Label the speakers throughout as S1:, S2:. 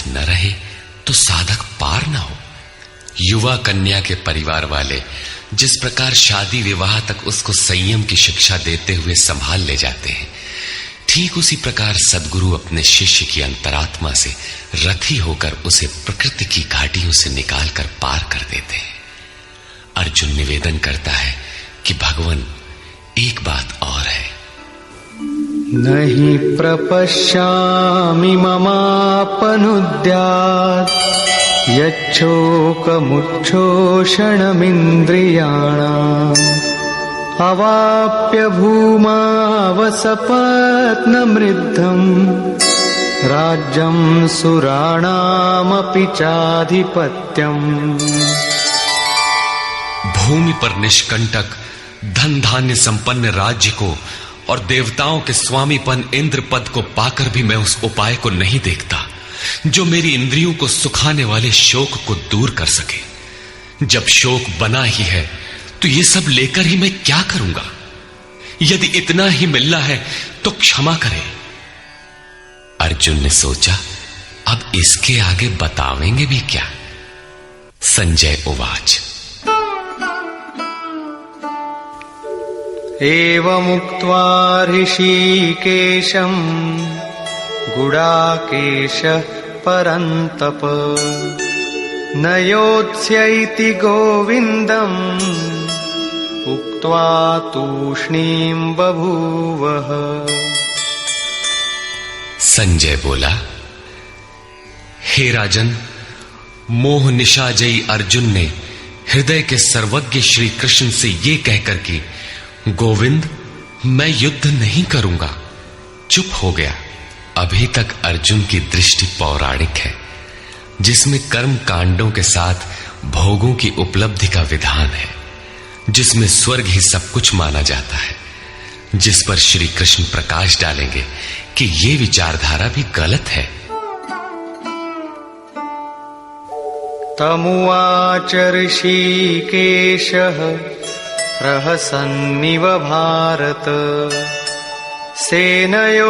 S1: सुख न रहे तो साधक पार न हो। युवा कन्या के परिवार वाले जिस प्रकार शादी विवाह तक उसको संयम की शिक्षा देते हुए संभाल ले जाते हैं, ठीक उसी प्रकार सद्गुरु अपने शिष्य की अंतरात्मा से रथी होकर उसे प्रकृति की घाटियों से निकालकर पार कर देते हैं। अर्जुन निवेदन करता है कि भगवान, एक बात और है।
S2: नहीं प्रपश्यामि ममापनुद्यात् यच्छोकमुच्छोषणमिन्द्रियाणाम् अवाप्य भूमावसपत्नमृद्धम् राज्यं सुराणामपि चाधिपत्यम्।
S1: भूमि पर निष्कंटक धन धान्य संपन्न राज्य को और देवताओं के स्वामीपन इंद्र पद को पाकर भी मैं उस उपाय को नहीं देखता जो मेरी इंद्रियों को सुखाने वाले शोक को दूर कर सके। जब शोक बना ही है तो ये सब लेकर ही मैं क्या करूंगा? यदि इतना ही मिलना है तो क्षमा करें। अर्जुन ने सोचा, अब इसके आगे बतावेंगे भी क्या? संजय उवाच।
S2: एवमुक्त्वा ऋषिकेशं गुडाकेशः परन्तप न योत्स्यैति गोविन्दम् उक्त्वा तूष्णीं बभूवः।
S1: संजय बोला, हे राजन, मोह निशाजयी अर्जुन ने हृदय के सर्वज्ञ श्री कृष्ण से ये कहकर कि गोविंद, मैं युद्ध नहीं करूंगा, चुप हो गया। अभी तक अर्जुन की दृष्टि पौराणिक है, जिसमें कर्म कांडों के साथ भोगों की उपलब्धि का विधान है, जिसमें स्वर्ग ही सब कुछ माना जाता है, जिस पर श्री कृष्ण प्रकाश डालेंगे कि ये विचारधारा भी गलत है।
S2: तमुवाच ऋषिकेशः प्रहसन्निव भारत सेनयोरुभयोर्मध्ये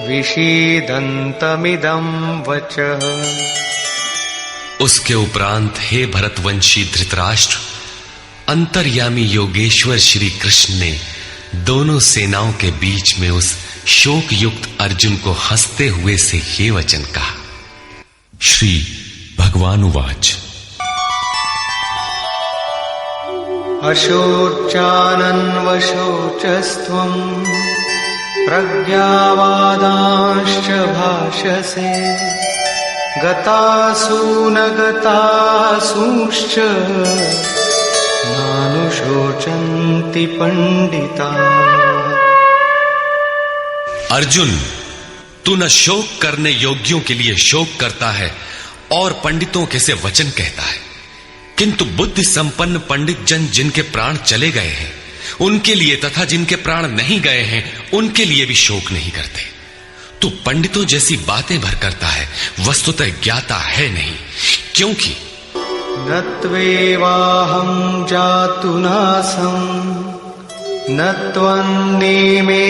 S2: विषीदन्तमिदं वचः।
S1: उसके उपरांत हे भरतवंशी धृतराष्ट्र, अंतर्यामी योगेश्वर श्री कृष्ण ने दोनों सेनाओं के बीच में उस शोक युक्त अर्जुन को हंसते हुए से ये वचन कहा। श्री भगवान उवाच।
S2: अशोचानन्वशोचस्त्वं प्रज्ञावादांश्च भाषसे गतासु न गतासूश्च नानुशोचन्ति पंडिताः।
S1: अर्जुन, तू न शोक करने योग्यों के लिए शोक करता है और पंडितों के से वचन कहता है, किंतु बुद्धि संपन्न पंडित जन जिनके प्राण चले गए हैं उनके लिए तथा जिनके प्राण नहीं गए हैं उनके लिए भी शोक नहीं करते। तू पंडितों जैसी बातें भर करता है, वस्तुतः ज्ञाता है नहीं, क्योंकि
S2: न त्वेवाहं जातु नासं न त्वन्नेमे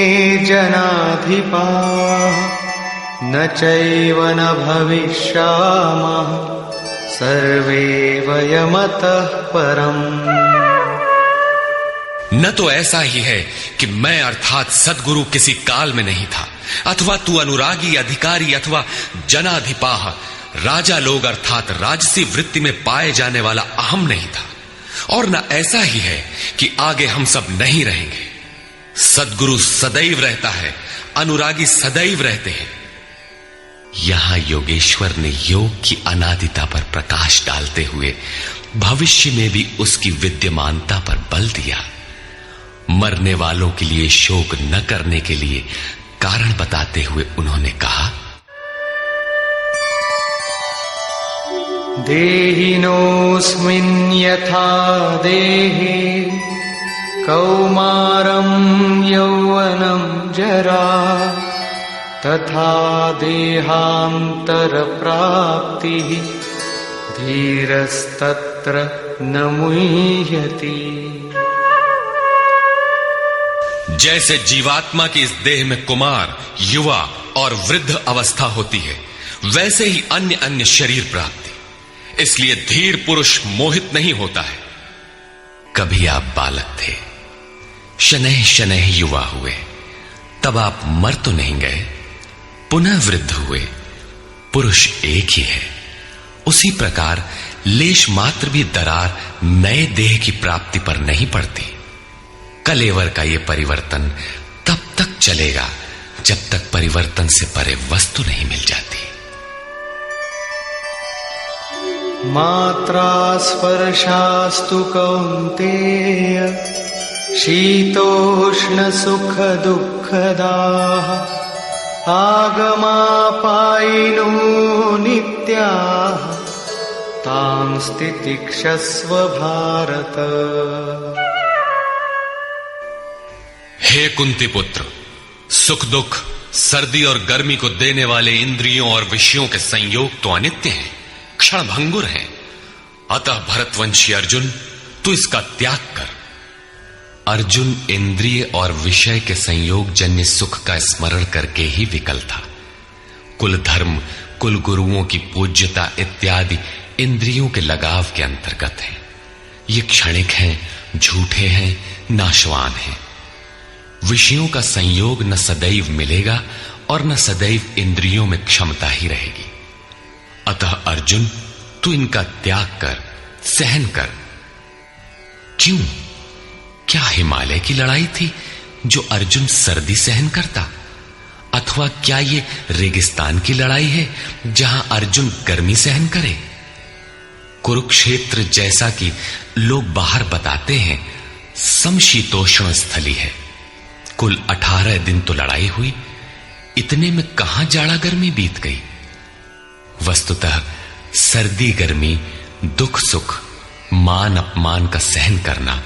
S2: जनाधिपाः न चैव न भविष्यामः सर्वे वयमतः परम्।
S1: न तो ऐसा ही है कि मैं अर्थात सद्गुरु किसी काल में नहीं था, अथवा तू अनुरागी अधिकारी अथवा जनाधिपाह राजा लोग अर्थात राजसी वृत्ति में पाए जाने वाला अहम नहीं था, और न ऐसा ही है कि आगे हम सब नहीं रहेंगे। सद्गुरु सदैव रहता है, अनुरागी सदैव रहते हैं। यहां योगेश्वर ने योग की अनादिता पर प्रकाश डालते हुए भविष्य में भी उसकी विद्यमानता पर बल दिया। मरने वालों के लिए शोक न करने के लिए कारण बताते हुए उन्होंने कहा,
S2: देहिनोऽस्मिन् यथा देहे कौमारं यौवनं जरा तथा देहान्तरप्राप्तिः धीरस्तत्र न मुह्यति।
S1: जैसे जीवात्मा की इस देह में कुमार, युवा और वृद्ध अवस्था होती है, वैसे ही अन्य अन्य शरीर प्राप्ति। इसलिए धीर पुरुष मोहित नहीं होता है। कभी आप बालक थे, शनैः शनैः युवा हुए, तब आप मर तो नहीं गए, पुनः वृद्ध हुए। पुरुष एक ही है। उसी प्रकार लेश मात्र भी दरार नए देह की प्राप्ति पर नहीं पड़ती। कलेवर का यह परिवर्तन तब तक चलेगा जब तक परिवर्तन से परे वस्तु नहीं मिल जाती।
S2: मात्रा स्पर्शास्तु कौन्तेय शीतोष्ण सुख दुःखदाः आगमापायिनो नित्याः तां स्थितिक्षस्व भारत।
S1: हे कुंती पुत्र, सुख दुख, सर्दी और गर्मी को देने वाले इंद्रियों और विषयों के संयोग तो अनित्य हैं, क्षण भंगुर हैं। अतः भरतवंशी अर्जुन, तू इसका त्याग कर। अर्जुन इंद्रिय और विषय के संयोग जन्य सुख का स्मरण करके ही विकल था। कुल धर्म, कुल गुरुओं की पूज्यता इत्यादि इंद्रियों के लगाव के अंतर्गत है। ये क्षणिक हैं, झूठे हैं, नाशवान हैं। विषयों का संयोग न सदैव मिलेगा और न सदैव इंद्रियों में क्षमता ही रहेगी। अतः अर्जुन, तू इनका त्याग कर, सहन कर। क्यों? क्या हिमालय की लड़ाई थी जो अर्जुन सर्दी सहन करता? अथवा क्या ये रेगिस्तान की लड़ाई है जहां अर्जुन गर्मी सहन करे? कुरुक्षेत्र जैसा कि लोग बाहर बताते हैं समशीतोष्ण स्थली है। कुल 18 दिन तो लड़ाई हुई, इतने में कहां जाड़ा गर्मी बीत गई। वस्तुतः सर्दी गर्मी, दुख सुख, मान अपमान का सहन करना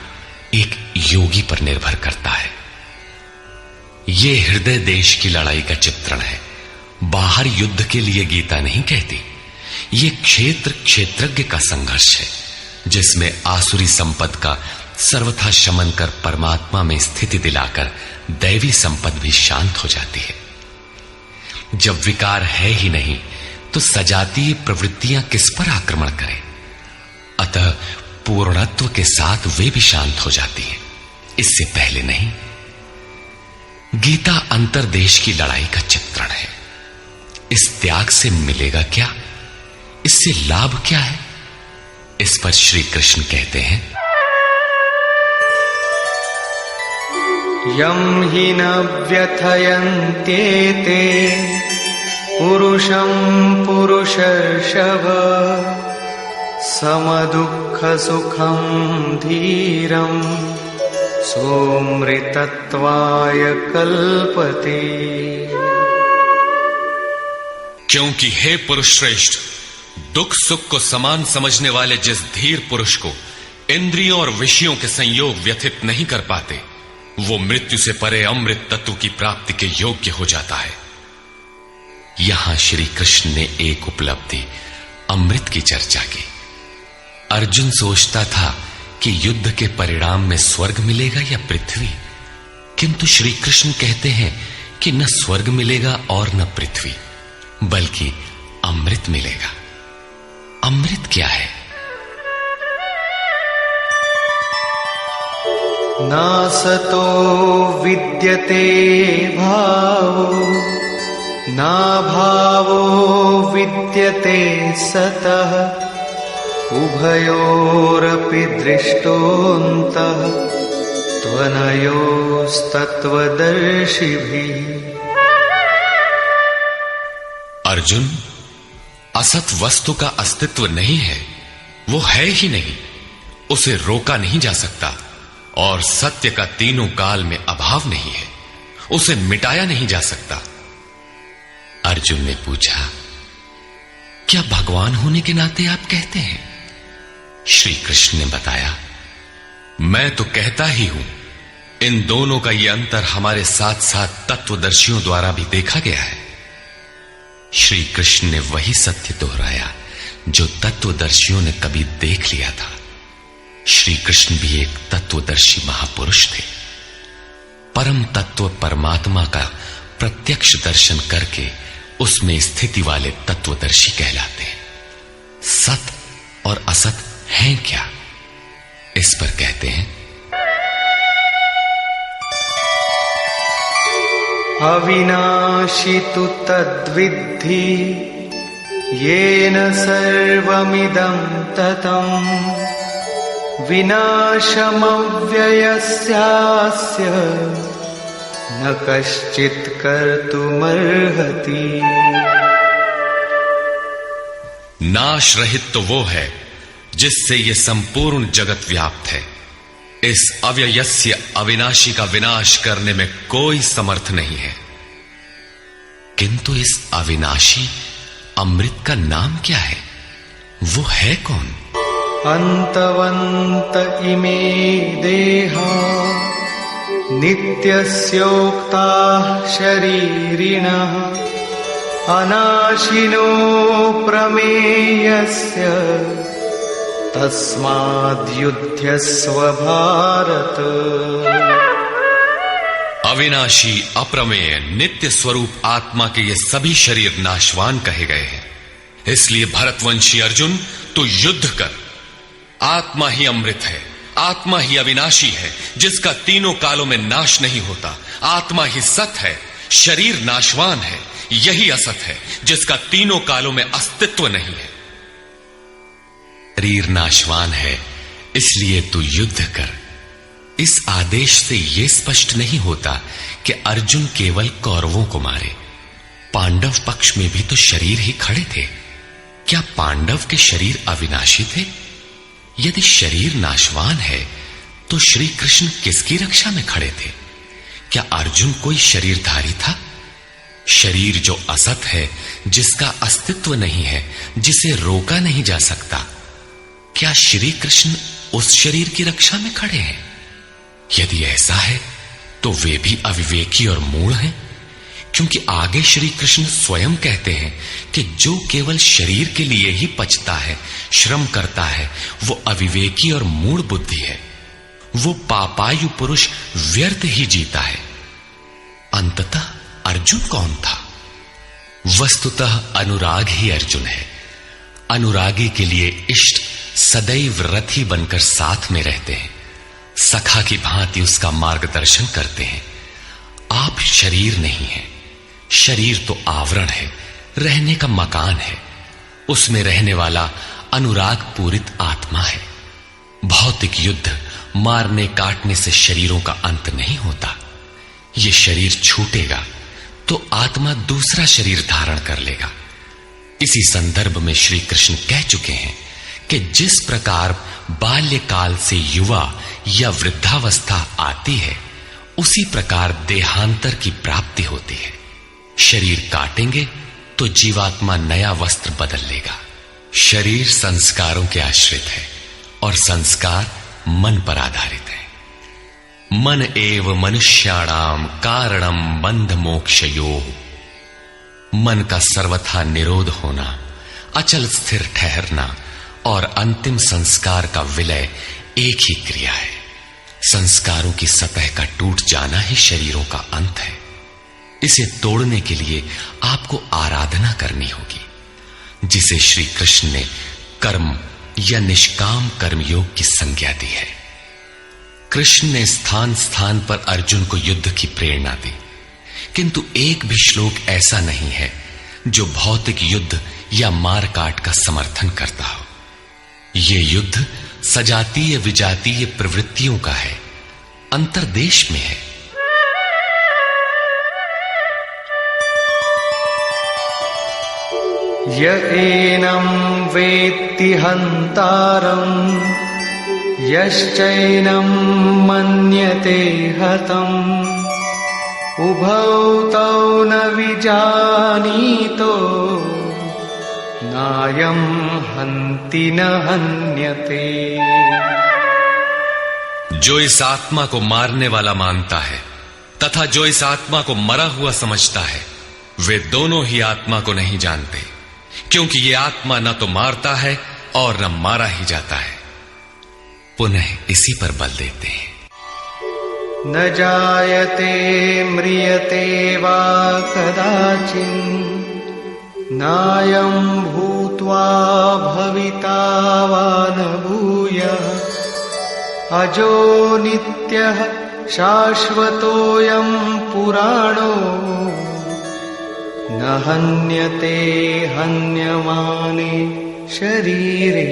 S1: एक योगी पर निर्भर करता है। यह हृदय देश की लड़ाई का चित्रण है। बाहर युद्ध के लिए गीता नहीं कहती। यह क्षेत्र क्षेत्रज्ञ का संघर्ष है, जिसमें आसुरी संपद का सर्वथा शमन कर परमात्मा में स्थिति दिलाकर दैवी संपद भी शांत हो जाती है। जब विकार है ही नहीं तो सजातीय प्रवृत्तियां किस पर आक्रमण करें? अतः पूर्णत्व के साथ वे भी शांत हो जाती हैं, इससे पहले नहीं। गीता अंतर्देश की लड़ाई का चित्रण है। इस त्याग से मिलेगा क्या? इससे लाभ क्या है? इस पर श्री कृष्ण कहते हैं,
S2: यम हि न व्यथयन्त्येते पुरुषं पुरुषर्षभ समदुःख सुखं धीरं सोमृतत्वाय कल्पते।
S1: क्योंकि हे पुरुष श्रेष्ठ, दुख सुख को समान समझने वाले जिस धीर पुरुष को इंद्रियों और विषयों के संयोग व्यथित नहीं कर पाते, वो मृत्यु से परे अमृत तत्व की प्राप्ति के योग्य हो जाता है। यहां श्री कृष्ण ने एक उपलब्धि अमृत की चर्चा की। अर्जुन सोचता था कि युद्ध के परिणाम में स्वर्ग मिलेगा या पृथ्वी, किंतु श्री कृष्ण कहते हैं कि न स्वर्ग मिलेगा और न पृथ्वी, बल्कि अमृत मिलेगा। अमृत क्या है?
S2: नासतो विद्यते भावो ना भावो विद्यते सतः उभयोरपि दृष्टोऽन्तः त्वनयोस्तत्त्वदर्शिभिः।
S1: अर्जुन, असत वस्तु का अस्तित्व नहीं है, वो है ही नहीं, उसे रोका नहीं जा सकता, और सत्य का तीनों काल में अभाव नहीं है, उसे मिटाया नहीं जा सकता। अर्जुन ने पूछा, क्या भगवान होने के नाते आप कहते हैं? श्री कृष्ण ने बताया, मैं तो कहता ही हूं। इन दोनों का यह अंतर हमारे साथ साथ तत्वदर्शियों द्वारा भी देखा गया है। श्री कृष्ण ने वही सत्य दोहराया जो तत्वदर्शियों ने कभी देख लिया था। श्री कृष्ण भी एक तत्वदर्शी महापुरुष थे। परम तत्व परमात्मा का प्रत्यक्ष दर्शन करके उसमें स्थिति वाले तत्वदर्शी कहलाते हैं। सत और असत हैं क्या, इस पर कहते हैं
S2: अविनाशी तु तद्विद्धि येन सर्वमिदं ततं विनाशमव्ययस्यास्य न कश्चित् कर्तुमर्हति।
S1: नाश रहित तो वो है जिससे ये संपूर्ण जगत व्याप्त है। इस अव्ययस्य अविनाशी का विनाश करने में कोई समर्थ नहीं है। किंतु इस अविनाशी अमृत का नाम क्या है, वो है कौन?
S2: अंतवंत इमे देहा नित्यस्योक्ता शरीरिणः अनाशिनो प्रमेयस्य तस्माद्युध्यस्व भारत।
S1: अविनाशी अप्रमेय नित्य स्वरूप आत्मा के ये सभी शरीर नाशवान कहे गए हैं। इसलिए भरतवंशी अर्जुन, तू युद्ध कर। आत्मा ही अमृत है, आत्मा ही अविनाशी है जिसका तीनों कालों में नाश नहीं होता। आत्मा ही सत है, शरीर नाशवान है, यही असत है जिसका तीनों कालों में अस्तित्व नहीं है। शरीर नाशवान है, इसलिए तू युद्ध कर। इस आदेश से यह स्पष्ट नहीं होता कि अर्जुन केवल कौरवों को मारे। पांडव पक्ष में भी तो शरीर ही खड़े थे। क्या पांडव के शरीर अविनाशी थे? यदि शरीर नाशवान है तो श्री कृष्ण किसकी रक्षा में खड़े थे? क्या अर्जुन कोई शरीरधारी था? शरीर जो असत है, जिसका अस्तित्व नहीं है, जिसे रोका नहीं जा सकता, क्या श्री कृष्ण उस शरीर की रक्षा में खड़े हैं? यदि ऐसा है तो वे भी अविवेकी और मूढ़ हैं, क्योंकि आगे श्री कृष्ण स्वयं कहते हैं कि जो केवल शरीर के लिए ही पचता है, श्रम करता है, वो अविवेकी और मूढ़ बुद्धि है। वो पापायु पुरुष व्यर्थ ही जीता है। अंततः अर्जुन कौन था? वस्तुतः अनुराग ही अर्जुन है। अनुरागी के लिए इष्ट सदैव रथी बनकर साथ में रहते हैं, सखा की भांति उसका मार्गदर्शन करते हैं। आप शरीर नहीं है, शरीर तो आवरण है, रहने का मकान है। उसमें रहने वाला अनुराग पूरित आत्मा है। भौतिक युद्ध, मारने काटने से शरीरों का अंत नहीं होता। ये शरीर छूटेगा तो आत्मा दूसरा शरीर धारण कर लेगा। इसी संदर्भ में श्री कृष्ण कह चुके हैं कि जिस प्रकार बाल्यकाल से युवा या वृद्धावस्था आती है, उसी प्रकार देहांतर की प्राप्ति होती है। शरीर काटेंगे तो जीवात्मा नया वस्त्र बदल लेगा। शरीर संस्कारों के आश्रित है और संस्कार मन पर आधारित है। मन एव मनुष्याणाम कारणम बंध मोक्षयोः। मन का सर्वथा निरोध होना, अचल स्थिर ठहरना और अंतिम संस्कार का विलय एक ही क्रिया है। संस्कारों की सतह का टूट जाना ही शरीरों का अंत है। इसे तोड़ने के लिए आपको आराधना करनी होगी, जिसे श्री कृष्ण ने कर्म या निष्काम कर्मयोग की संज्ञा दी है। कृष्ण ने स्थान स्थान पर अर्जुन को युद्ध की प्रेरणा दी, किंतु एक भी श्लोक ऐसा नहीं है जो भौतिक युद्ध या मार काट का समर्थन करता हो। ये युद्ध सजातीय विजातीय प्रवृत्तियों का है, अंतर्देश में है।
S2: य एनं वेत्ति हन्तारम् यश्चैनं मन्यते हतम् उभौ तौ न विजानीतो नायं हन्ति न हन्यते।
S1: जो इस आत्मा को मारने वाला मानता है तथा जो इस आत्मा को मरा हुआ समझता है, वे दोनों ही आत्मा को नहीं जानते, क्योंकि ये आत्मा न तो मारता है और न मारा ही जाता है। पुनः इसी पर बल देते हैं।
S2: न जायते म्रियते वा कदाचित् नायं भूत्वा भविता वा न भूयः अजो नित्यः शाश्वतोऽयं पुराणो न हन्यते हन्यमाने शरीरे।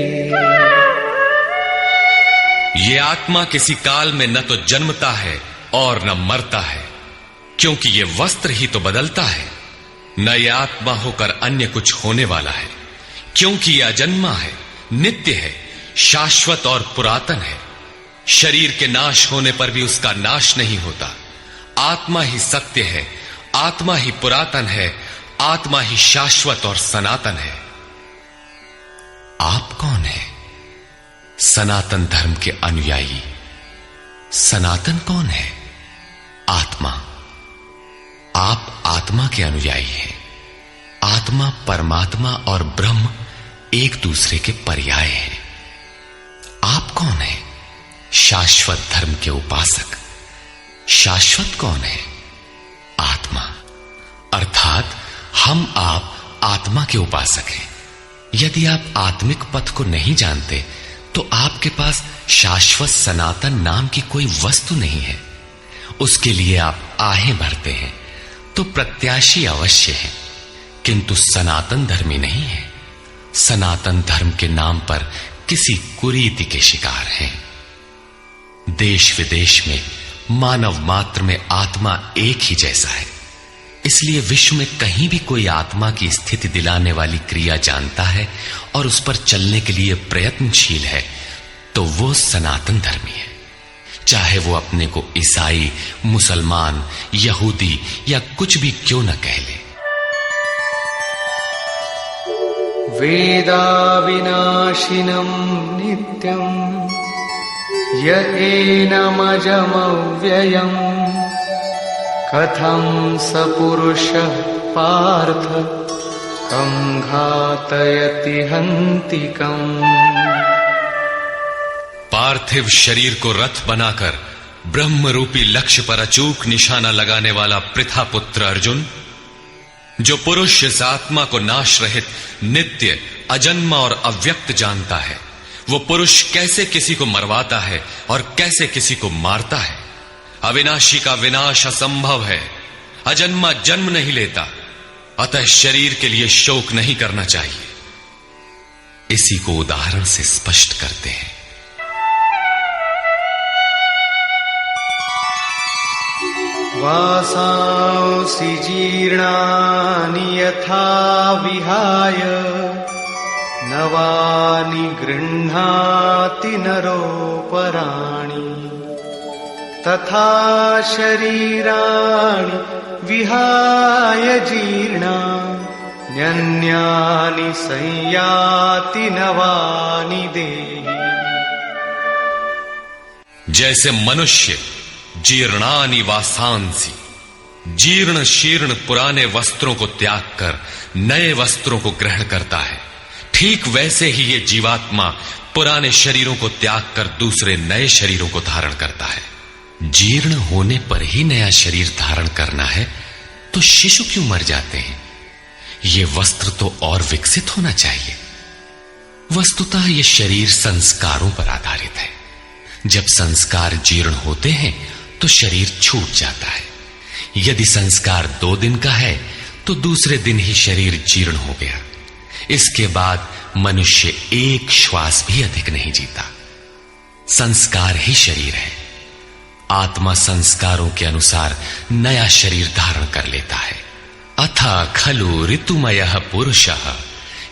S1: ये आत्मा किसी काल में न तो जन्मता है और न मरता है, क्योंकि ये वस्त्र ही तो बदलता है। न ये आत्मा होकर अन्य कुछ होने वाला है, क्योंकि ये अजन्मा है, नित्य है, शाश्वत और पुरातन है। शरीर के नाश होने पर भी उसका नाश नहीं होता। आत्मा ही सत्य है, आत्मा ही पुरातन है, आत्मा ही शाश्वत और सनातन है। आप कौन है? सनातन धर्म के अनुयायी। सनातन कौन है? आत्मा। आप आत्मा के अनुयायी हैं। आत्मा, परमात्मा और ब्रह्म एक दूसरे के पर्याय हैं। आप कौन है? शाश्वत धर्म के उपासक। शाश्वत कौन है? आत्मा। अर्थात हम आप आत्मा के उपासक हैं। यदि आप आत्मिक पथ को नहीं जानते तो आपके पास शाश्वत सनातन नाम की कोई वस्तु नहीं है। उसके लिए आप आहें भरते हैं तो प्रत्याशी अवश्य है, किंतु सनातन धर्मी नहीं है। सनातन धर्म के नाम पर किसी कुरीति के शिकार हैं। देश विदेश में मानव मात्र में आत्मा एक ही जैसा है। इसलिए विश्व में कहीं भी कोई आत्मा की स्थिति दिलाने वाली क्रिया जानता है और उस पर चलने के लिए प्रयत्नशील है तो वो सनातन धर्मी है, चाहे वो अपने को ईसाई, मुसलमान, यहूदी या कुछ भी क्यों न कह ले।
S2: वेदा विनाशिनं नित्यं य एनमजमव्ययम् कथं स पुरुषः पार्थ कं घातयति हन्तिकम्।
S1: पार्थिव शरीर को रथ बनाकर ब्रह्म रूपी लक्ष्य पर अचूक निशाना लगाने वाला पृथा पुत्र अर्जुन, जो पुरुष इस आत्मा को नाश रहित, नित्य, अजन्मा और अव्यक्त जानता है, वो पुरुष कैसे किसी को मरवाता है और कैसे किसी को मारता है। अविनाशी का विनाश असंभव है। अजन्मा जन्म नहीं लेता, अतः शरीर के लिए शोक नहीं करना चाहिए। इसी को उदाहरण से स्पष्ट करते हैं।
S2: वासांसि जीर्णानि यथा विहाय नवानि गृह्णाति नरोपराणि तथा शरीराणि विहाय जीर्णान्यन्यानि संयाति नवानि देहि।
S1: जैसे मनुष्य जीर्णानि वासांसि, जीर्ण शीर्ण पुराने वस्त्रों को त्याग कर नए वस्त्रों को ग्रहण करता है, ठीक वैसे ही ये जीवात्मा पुराने शरीरों को त्याग कर दूसरे नए शरीरों को धारण करता है। जीर्ण होने पर ही नया शरीर धारण करना है तो शिशु क्यों मर जाते हैं? ये वस्त्र तो और विकसित होना चाहिए। वस्तुतः ये शरीर संस्कारों पर आधारित है। जब संस्कार जीर्ण होते हैं तो शरीर छूट जाता है। यदि संस्कार 2 दिन का है तो दूसरे दिन ही शरीर जीर्ण हो गया। इसके बाद मनुष्य एक श्वास भी अधिक नहीं जीता। संस्कार ही शरीर है। आत्मा संस्कारों के अनुसार नया शरीर धारण कर लेता है। अथा खलु ऋतुमयः पुरुषः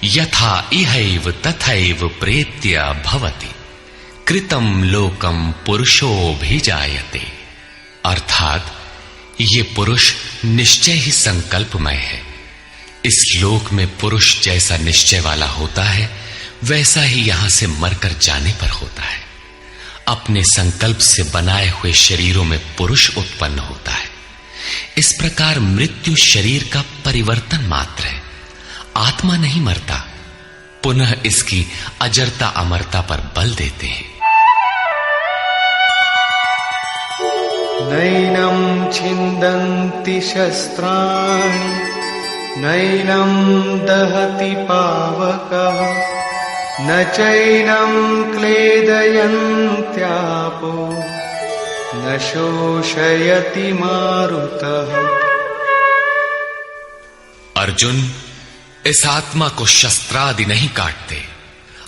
S1: यथा इहैव तथैव प्रेत्य भवति कृतं लोकम पुरुषोऽभिजायते। अर्थात ये पुरुष निश्चय ही संकल्पमय है। इस लोक में पुरुष जैसा निश्चय वाला होता है वैसा ही यहां से मरकर जाने पर होता है। अपने संकल्प से बनाए हुए शरीरों में पुरुष उत्पन्न होता है। इस प्रकार मृत्यु शरीर का परिवर्तन मात्र है। आत्मा नहीं मरता, पुनः इसकी अजरता अमरता पर बल देते हैं।
S2: नैनं छिन्दन्ति शस्त्राणि नैनं दहति पावकः न चैनं क्लेदयन्त्यापो न शोषयति मारुतः।
S1: अर्जुन, इस आत्मा को शस्त्रादि नहीं काटते,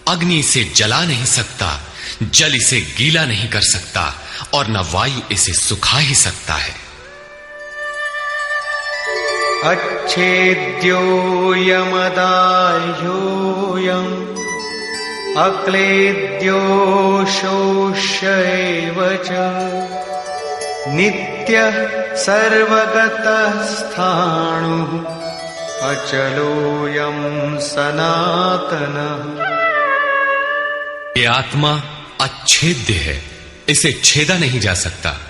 S1: अग्नि इसे जला नहीं सकता, जल इसे गीला नहीं कर सकता और न वायु इसे सुखा ही सकता है।
S2: अच्छेद्योऽयमदाह्योऽयम् अक्लेद्यो शोष्य एव च नित्यः सर्वगतः स्थाणुः अचलोऽयं सनातनः।
S1: ये आत्मा अच्छेद्य है, इसे छेदा नहीं जा सकता।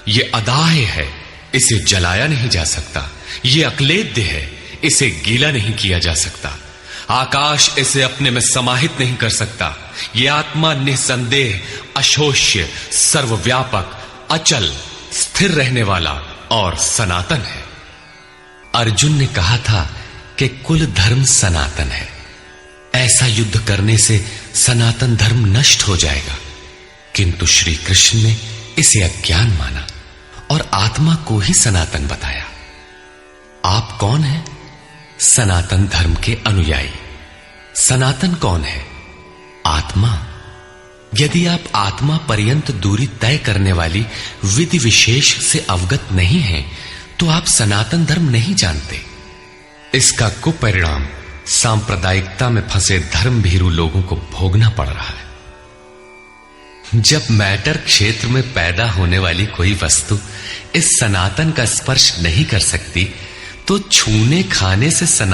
S1: ये अदाह्य है, इसे जलाया नहीं जा सकता। ये अक्लेद्य है, इसे गीला नहीं किया जा सकता। आकाश इसे अपने में समाहित नहीं कर सकता। ये आत्मा निसंदेह, अशोष्य, सर्वव्यापक, अचल, स्थिर रहने वाला और सनातन है। अर्जुन ने कहा था कि कुल धर्म सनातन है। ऐसा युद्ध करने से सनातन धर्म नष्ट हो जाएगा, किंतु श्री कृष्ण ने इसे अज्ञान माना और आत्मा को ही सनातन बताया। आप कौन हैं? सनातन धर्म के अनुयायी। सनातन कौन है? आत्मा। यदि आप आत्मा पर्यंत दूरी तय करने वाली विधि विशेष से अवगत नहीं हैं, तो आप सनातन धर्म नहीं जानते। इसका कुपरिणाम सांप्रदायिकता में फंसे धर्म भीरू लोगों को भोगना पड़ रहा है। जब मैटर क्षेत्र में पैदा होने वाली कोई वस्तु इस सनातन का स्पर्श नहीं कर सकती, तो छूने खाने से सनातन